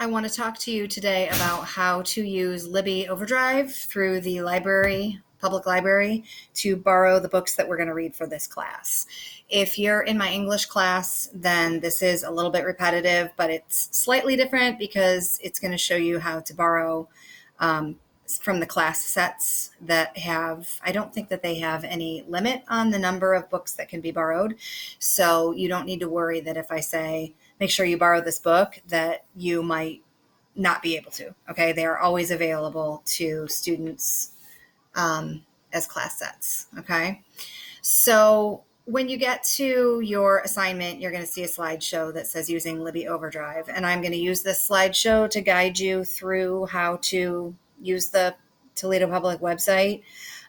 I want to talk to you today about how to use Libby Overdrive through the public library, to borrow the books that we're going to read for this class. If you're in my English class, then this is a little bit repetitive, but it's slightly different because it's going to show you how to borrow from the class sets that I don't think that they have any limit on the number of books that can be borrowed. So you don't need to worry that if I say, make sure you borrow this book, that you might not be able to. Okay. They are always available to students as class sets. Okay. So when you get to your assignment, you're going to see a slideshow that says using Libby Overdrive. And I'm going to use this slideshow to guide you through how to use the Toledo Public website.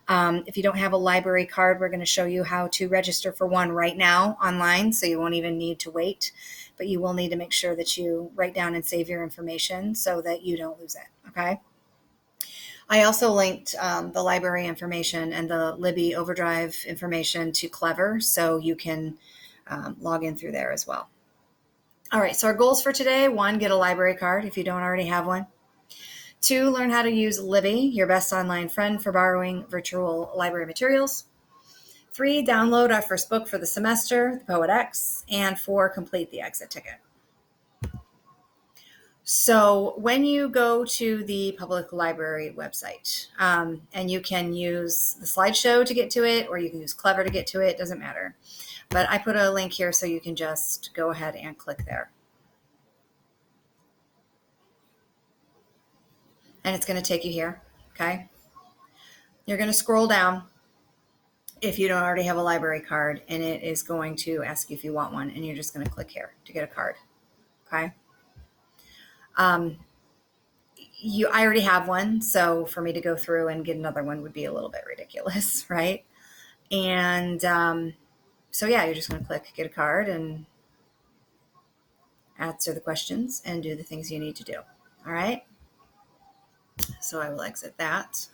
If you don't have a library card, we're going to show you how to register for one right now online, so you won't even need to wait. But you will need to make sure that you write down and save your information so that you don't lose it, okay? I also linked the library information and the Libby Overdrive information to Clever, so you can log in through there as well. All right, so our goals for today: 1, get a library card if you don't already have one. 2, learn how to use Libby, your best online friend for borrowing virtual library materials. 3, download our first book for the semester, The Poet X. And 4, complete the exit ticket. So when you go to the public library website, and you can use the slideshow to get to it, or you can use Clever to get to it, doesn't matter. But I put a link here so you can just go ahead and click there. And it's going to take you here, okay? You're going to scroll down if you don't already have a library card, and it is going to ask you if you want one, and you're just going to click here to get a card, okay? I already have one, so for me to go through and get another one would be a little bit ridiculous, right? And so yeah, you're just going to click get a card and answer the questions and do the things you need to do, all right? So I will exit that.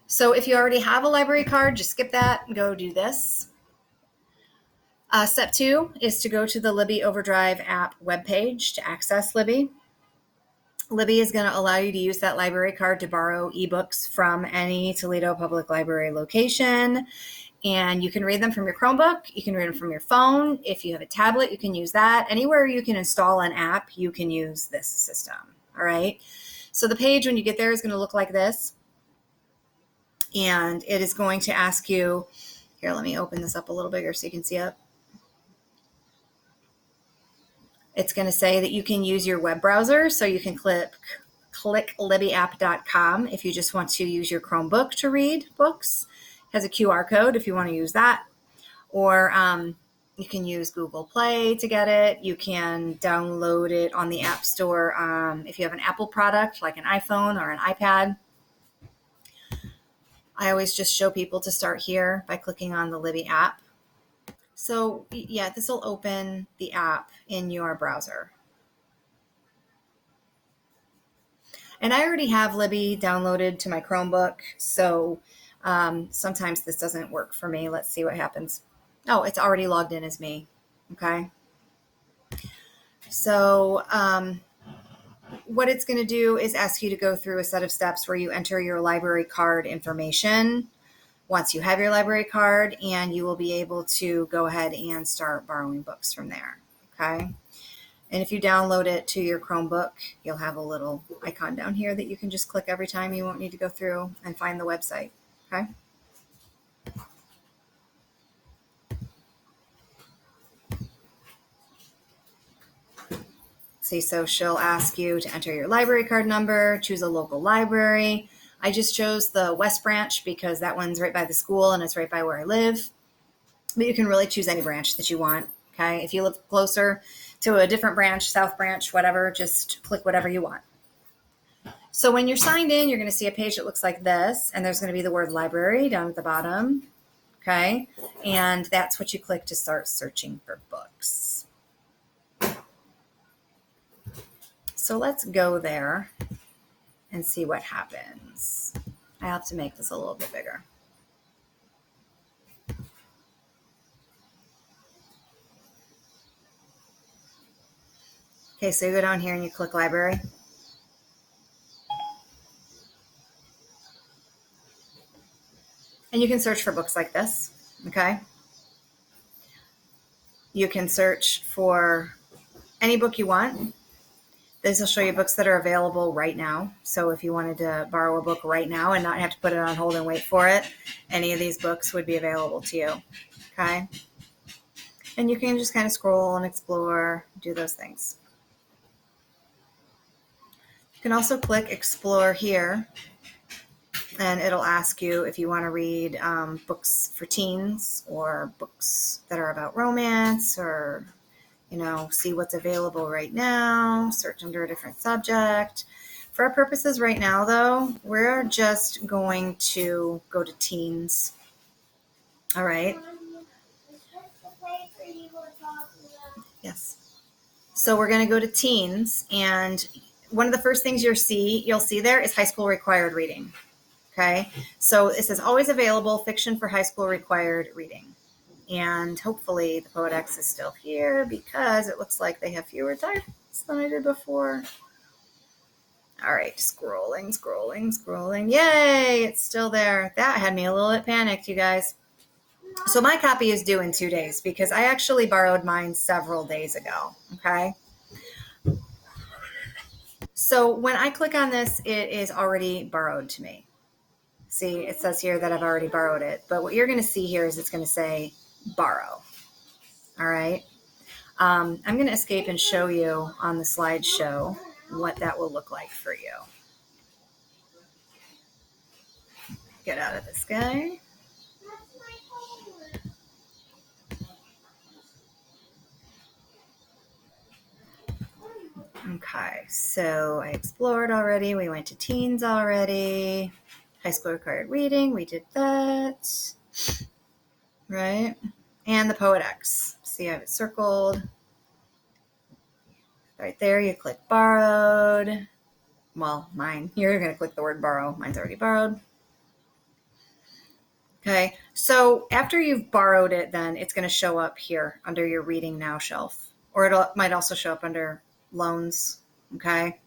So if you already have a library card, just skip that and go do this. Step 2 is to go to the Libby Overdrive app webpage to access Libby. Libby is going to allow you to use that library card to borrow ebooks from any Toledo Public Library location. And you can read them from your Chromebook. You can read them from your phone. If you have a tablet, you can use that. Anywhere you can install an app, you can use this system. All right. So the page, when you get there, is going to look like this. And it is going to ask you, here, let me open this up a little bigger so you can see it. It's going to say that you can use your web browser, so you can click libbyapp.com if you just want to use your Chromebook to read books. It has a QR code if you want to use that. Or you can use Google Play to get it. You can download it on the App Store if you have an Apple product like an iPhone or an iPad. I always just show people to start here by clicking on the Libby app. So yeah, this will open the app in your browser. And I already have Libby downloaded to my Chromebook, so sometimes this doesn't work for me. Let's see what happens. Oh, it's already logged in as me. Okay. So what it's going to do is ask you to go through a set of steps where you enter your library card information once you have your library card, and you will be able to go ahead and start borrowing books from there, okay? And if you download it to your Chromebook, you'll have a little icon down here that you can just click every time. You won't need to go through and find the website, okay? See, so she'll ask you to enter your library card number, choose a local library. I just chose the West Branch because that one's right by the school and it's right by where I live. But you can really choose any branch that you want, okay? If you live closer to a different branch, South Branch, whatever, just click whatever you want. So when you're signed in, you're going to see a page that looks like this, and there's going to be the word library down at the bottom, okay? And that's what you click to start searching for books. So let's go there and see what happens. I have to make this a little bit bigger. Okay, so you go down here and you click library. And you can search for books like this, okay? You can search for any book you want. This will show you books that are available right now. So if you wanted to borrow a book right now and not have to put it on hold and wait for it, any of these books would be available to you, okay? And you can just kind of scroll and explore, do those things. You can also click explore here, and it'll ask you if you want to read books for teens or books that are about romance, or see what's available right now, search under a different subject. For our purposes right now, though, we're just going to go to teens. All right. Yes. So we're going to go to teens, and one of the first things you'll see there is high school required reading. Okay. So it says always available fiction for high school required reading. And hopefully the Poedex is still here, because it looks like they have fewer titles than I did before. All right, scrolling. Yay, it's still there. That had me a little bit panicked, you guys. So my copy is due in 2 days, because I actually borrowed mine several days ago, okay? So when I click on this, it is already borrowed to me. See, it says here that I've already borrowed it. But what you're going to see here is it's going to say borrow. All right. I'm going to escape and show you on the slideshow what that will look like for you. Get out of this guy. Okay, so I explored already. We went to teens already. High school required reading. We did that. Right. And the Poedex. See, I have it circled. Right there, you click borrowed. Well, mine. You're going to click the word borrow. Mine's already borrowed. Okay, so after you've borrowed it, then it's going to show up here under your Reading Now shelf, or it might also show up under loans. Okay,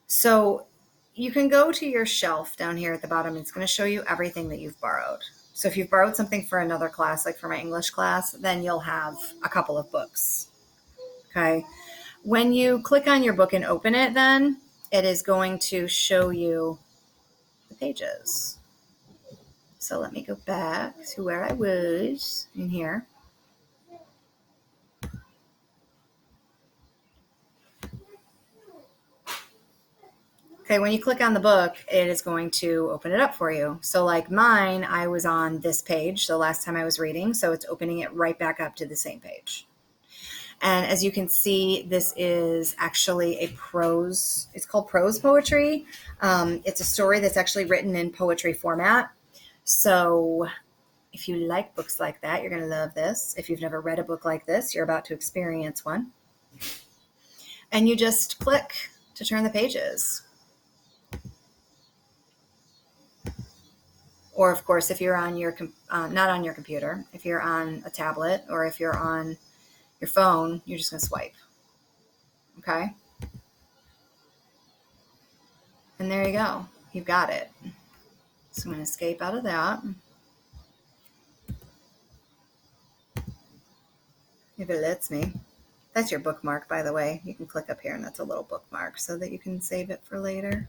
so you can go to your shelf down here at the bottom. It's going to show you everything that you've borrowed. So if you've borrowed something for another class, like for my English class, then you'll have a couple of books. Okay, when you click on your book and open it, then it is going to show you the pages. So let me go back to where I was in here. Okay, when you click on the book, it is going to open it up for you. So like mine, I was on this page the last time I was reading, so it's opening it right back up to the same page. And as you can see, this is actually a prose, it's called prose poetry. It's a story that's actually written in poetry format. So if you like books like that, you're going to love this. If you've never read a book like this, you're about to experience one. And you just click to turn the pages. Or of course, if you're on your, not on your computer, if you're on a tablet or if you're on your phone, you're just going to swipe. Okay. And there you go. You've got it. So I'm going to escape out of that. If it lets me. That's your bookmark, by the way. You can click up here and that's a little bookmark so that you can save it for later.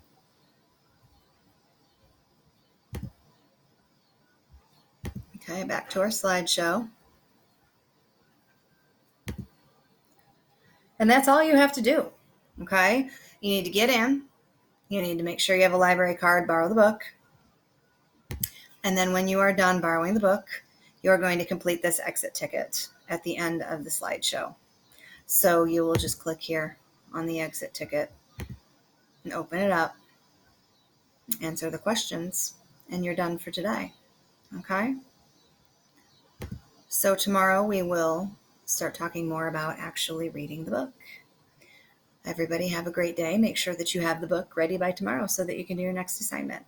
Okay, back to our slideshow. And that's all you have to do. Okay, you need to get in. You need to make sure you have a library card, borrow the book. And then when you are done borrowing the book, you're going to complete this exit ticket at the end of the slideshow. So you will just click here on the exit ticket and open it up, answer the questions, and you're done for today. Okay? So tomorrow we will start talking more about actually reading the book. Everybody have a great day. Make sure that you have the book ready by tomorrow so that you can do your next assignment.